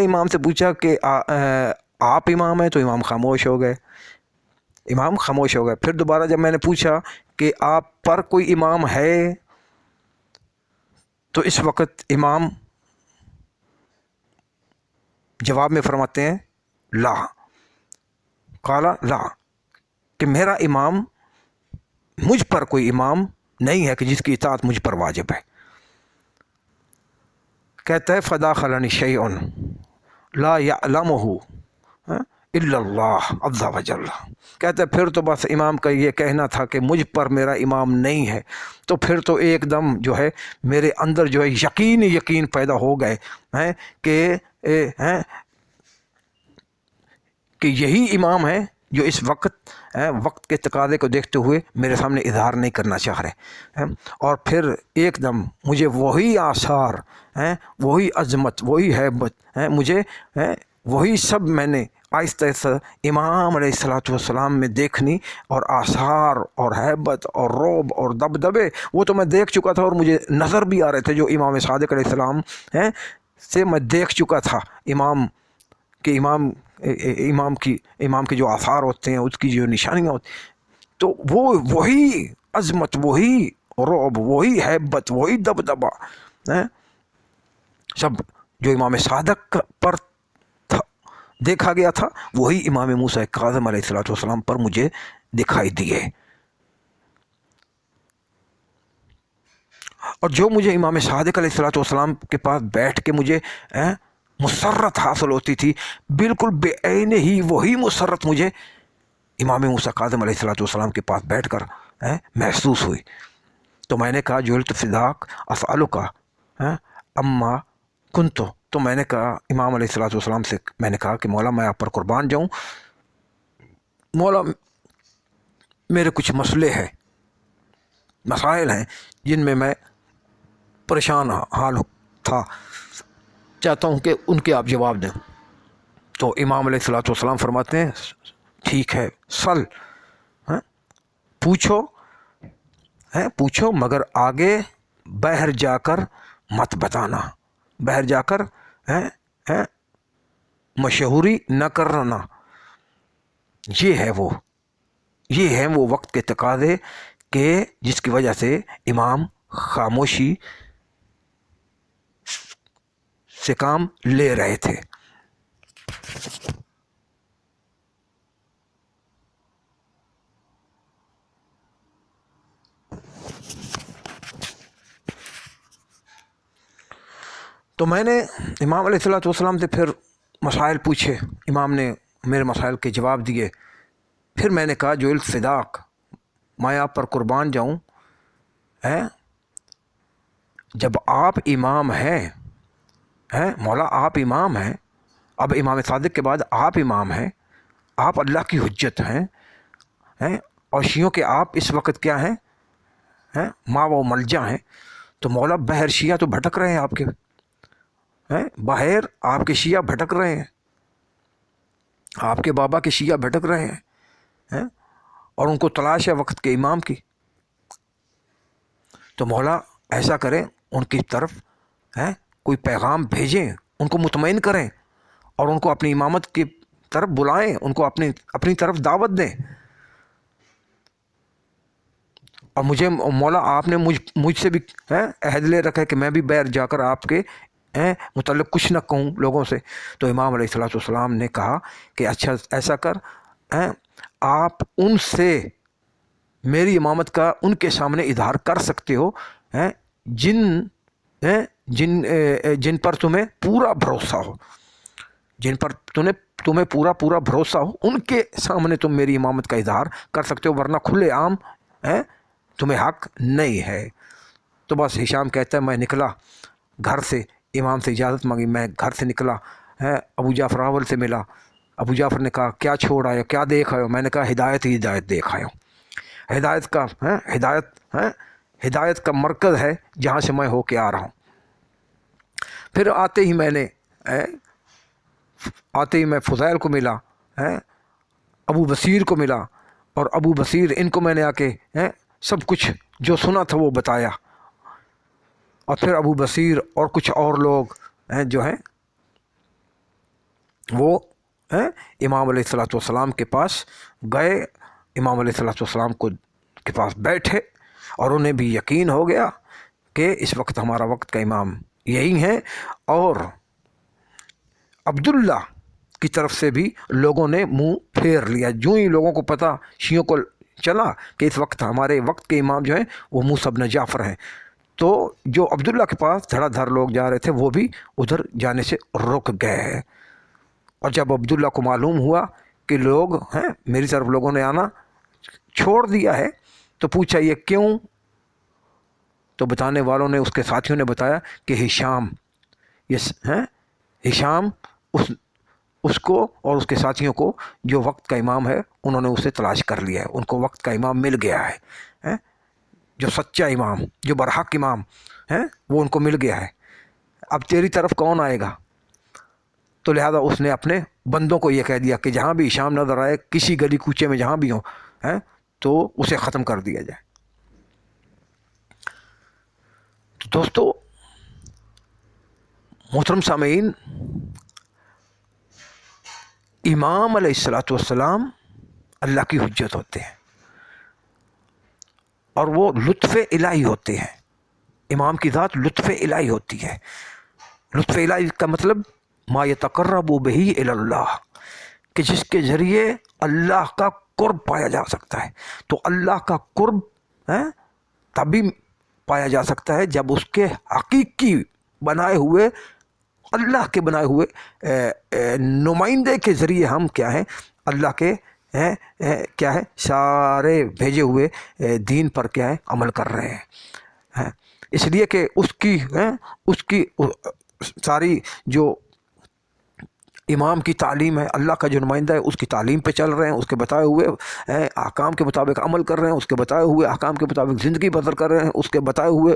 امام سے پوچھا کہ آپ امام ہیں، تو امام خاموش ہو گئے، امام خاموش ہو گئے۔ پھر دوبارہ جب میں نے پوچھا کہ آپ پر کوئی امام ہے، تو اس وقت امام جواب میں فرماتے ہیں لا، قالا لا، کہ میرا امام، مجھ پر کوئی امام نہیں ہے کہ جس کی اطاعت مجھ پر واجب ہے۔ کہتا ہے فداخلنی شیء لا یعلمہ الا اللہ عز وجل، کہتا ہے پھر تو بس امام کا یہ کہنا تھا کہ مجھ پر میرا امام نہیں ہے، تو پھر تو ایک دم جو ہے میرے اندر جو ہے یقین پیدا ہو گئے ہیں کہ یہی امام ہے جو اس وقت کے تقاضے کو دیکھتے ہوئے میرے سامنے اظہار نہیں کرنا چاہ رہے ہیں۔ اور پھر ایک دم مجھے وہی آثار ہیں، وہی عظمت، وہی ہیبت ہیں، مجھے وہی سب میں نے آہستہ آہستہ امام علیہ الصلوۃ والسلام میں دیکھنی، اور آثار اور ہیبت اور رعب اور دبدبے وہ تو میں دیکھ چکا تھا، اور مجھے نظر بھی آ رہے تھے جو امام صادق علیہ السلام سے میں دیکھ چکا تھا۔ امام کی جو آثار ہوتے ہیں، اس کی جو نشانیاں ہوتی ہیں، تو وہی عظمت، وہی رعب، وہی ہیبت، وہی دبدبا سب جو امام صادق پر دیکھا گیا تھا، وہی امام موسیٰ کاظم علیہ الصلوۃ والسلام پر مجھے دکھائی دیے۔ اور جو مجھے امام صادق علیہ الصلوۃ والسلام کے پاس بیٹھ کے مجھے مسرت حاصل ہوتی تھی، بالکل بے عین ہی وہی مسرت مجھے امام موسیٰ کاظم علیہ الصلوۃ والسلام کے پاس بیٹھ کر محسوس ہوئی۔ تو میں نے کہا جعلت فداک اسألک اما کنت، تو میں نے کہا امام علیہ الصلوۃ والسلام سے میں نے کہا کہ مولا میں آپ پر قربان جاؤں، مولا میرے کچھ مسائل ہیں جن میں پریشان حال تھا، چاہتا ہوں کہ ان کے آپ جواب دیں۔ تو امام علیہ الصلوۃ والسلام فرماتے ہیں ٹھیک ہے، سل، پوچھو مگر آگے باہر جا کر مت بتانا، باہر جا کر مشہوری نہ کرنا۔ یہ ہے وہ وقت کے تقاضے کہ جس کی وجہ سے امام خاموشی سے کام لے رہے تھے۔ تو میں نے امام علیہ الصلوۃ والسلام سے پھر مسائل پوچھے، امام نے میرے مسائل کے جواب دیے۔ پھر میں نے کہا جعلت فداک، میں آپ پر قربان جاؤں، جب آپ امام ہیں مولا، آپ امام ہیں، اب امام صادق کے بعد آپ امام ہیں، آپ اللہ کی حجت ہیں، اور شیعوں کے آپ اس وقت کیا ہیں، ماں و ملجا ہیں، تو مولا بہر شیعہ تو بھٹک رہے ہیں، آپ کے باہر آپ کے شیعہ بھٹک رہے ہیں، آپ کے بابا کے شیعہ بھٹک رہے ہیں، اور ان کو تلاش ہے وقت کے امام کی۔ تو مولا ایسا کریں، ان کی طرف کوئی پیغام بھیجیں، ان کو مطمئن کریں، اور ان کو اپنی امامت کی طرف بلائیں، ان کو اپنی طرف دعوت دیں۔ اور مجھے مولا آپ نے مجھ سے بھی عہد لے رکھا ہے کہ میں بھی باہر جا کر آپ کے متعلق کچھ نہ کہوں لوگوں سے۔ تو امام علیہ الصلوۃ والسلام نے کہا کہ اچھا ایسا کر، آپ ان سے میری امامت کا ان کے سامنے اظہار کر سکتے ہو جن پر تمہیں پورا بھروسہ ہو، جن پر تمہیں پورا بھروسہ ہو، ان کے سامنے تم میری امامت کا اظہار کر سکتے ہو، ورنہ کھلے عام تمہیں حق نہیں ہے۔ تو بس ہشام کہتا ہے میں نکلا گھر سے، امام سے اجازت مانگی، میں گھر سے نکلا، ابو جعفر اول سے ملا۔ ابو جعفر نے کہا کیا چھوڑ آئے ہو، کیا دیکھ آئے ہو؟ میں نے کہا ہدایت ہی ہدایت دیکھ آئے ہوں۔ ہدایت کا مرکز ہے جہاں سے میں ہو کے آ رہا ہوں۔ پھر آتے ہی میں فضیل کو ملا، ابو بصیر کو ملا، اور ابو بصیر ان کو میں نے آ کے سب کچھ جو سنا تھا وہ بتایا۔ اور پھر ابو بصیر اور کچھ اور لوگ جو ہیں وہ امام علیہ الصلوۃ والسلام کے پاس گئے، امام علیہ الصلوۃ والسلام کے پاس بیٹھے، اور انہیں بھی یقین ہو گیا کہ اس وقت ہمارا وقت کا امام یہی ہے۔ اور عبداللہ کی طرف سے بھی لوگوں نے منہ پھیر لیا، جو ہی لوگوں کو پتہ شیعوں کو چلا کہ اس وقت ہمارے وقت کے امام جو ہیں وہ موسیٰ بن جعفر ہیں، تو جو عبداللہ کے پاس دھڑا دھڑ لوگ جا رہے تھے وہ بھی ادھر جانے سے رک گئے۔ اور جب عبداللہ کو معلوم ہوا کہ لوگ میری طرف لوگوں نے آنا چھوڑ دیا ہے، تو پوچھا یہ کیوں؟ تو بتانے والوں نے، اس کے ساتھیوں نے بتایا کہ ہشام اس کو اور اس کے ساتھیوں کو جو وقت کا امام ہے انہوں نے اسے تلاش کر لیا ہے، ان کو وقت کا امام مل گیا ہے، جو سچا امام، جو برحق امام ہے وہ ان کو مل گیا ہے، اب تیری طرف کون آئے گا؟ تو لہذا اس نے اپنے بندوں کو یہ کہہ دیا کہ جہاں بھی ہشام نظر آئے، کسی گلی کوچے میں جہاں بھی ہو تو اسے ختم کر دیا جائے۔ تو دوستو محترم سامعین، امام علیہ الصلوۃ والسلام اللہ کی حجت ہوتے ہیں، اور وہ لطف الہی ہوتے ہیں۔ امام کی ذات لطف الہی ہوتی ہے۔ لطف الہی کا مطلب ما یتقرب بہ الی اللہ، کہ جس کے ذریعے اللہ کا قرب پایا جا سکتا ہے۔ تو اللہ کا قرب تبھی پایا جا سکتا ہے جب اس کے حقیقی بنائے ہوئے، اللہ کے بنائے ہوئے نمائندے کے ذریعے ہم کیا ہیں، اللہ کے کیا ہے سارے بھیجے ہوئے دین پر کیا ہے عمل کر رہے ہیں۔ اس لیے کہ اس کی ساری جو امام کی تعلیم ہے، اللہ کا جو نمائندہ ہے اس کی تعلیم پہ چل رہے ہیں، اس کے بتائے ہوئے احکام کے مطابق عمل کر رہے ہیں، اس کے بتائے ہوئے احکام کے مطابق زندگی بسر کر رہے ہیں، اس کے بتائے ہوئے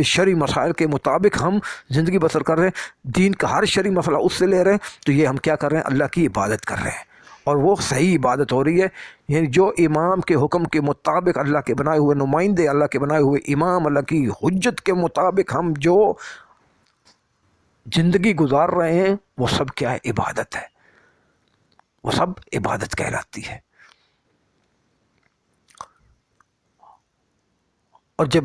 شرعی مسائل کے مطابق ہم زندگی بسر کر رہے ہیں، دین کا ہر شرعی مسئلہ اس سے لے رہے ہیں، تو یہ ہم کیا کر رہے ہیں؟ اللہ کی عبادت کر رہے ہیں، اور وہ صحیح عبادت ہو رہی ہے۔ یعنی جو امام کے حکم کے مطابق، اللہ کے بنائے ہوئے نمائندے، اللہ کے بنائے ہوئے امام، اللہ کی حجت کے مطابق ہم جو زندگی گزار رہے ہیں وہ سب کیا ہے؟ عبادت ہے، وہ سب عبادت کہلاتی ہے۔ اور جب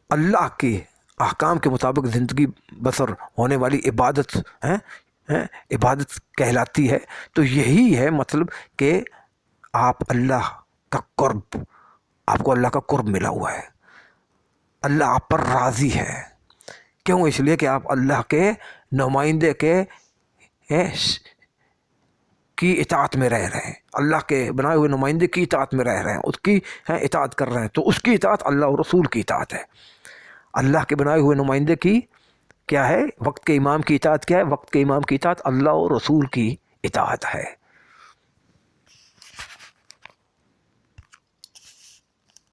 اللہ کے احکام کے مطابق زندگی بسر ہونے والی عبادت عبادت کہلاتی ہے، تو یہی ہے مطلب کہ آپ اللہ کا قرب، آپ کو اللہ کا قرب ملا ہوا ہے، اللہ آپ پر راضی ہے۔ کیوں؟ اس لیے کہ آپ اللہ کے نمائندے کی اطاعت میں رہ رہے ہیں، اللہ کے بنائے ہوئے نمائندے کی اطاعت میں رہ رہے ہیں، اس کی اطاعت کر رہے ہیں، تو اس کی اطاعت اللہ اور رسول کی اطاعت ہے۔ اللہ کے بنائے ہوئے نمائندے کی کیا ہے؟ وقت کے امام کی اطاعت کیا ہے؟ وقت کے امام کی اطاعت اللہ اور رسول کی اطاعت ہے۔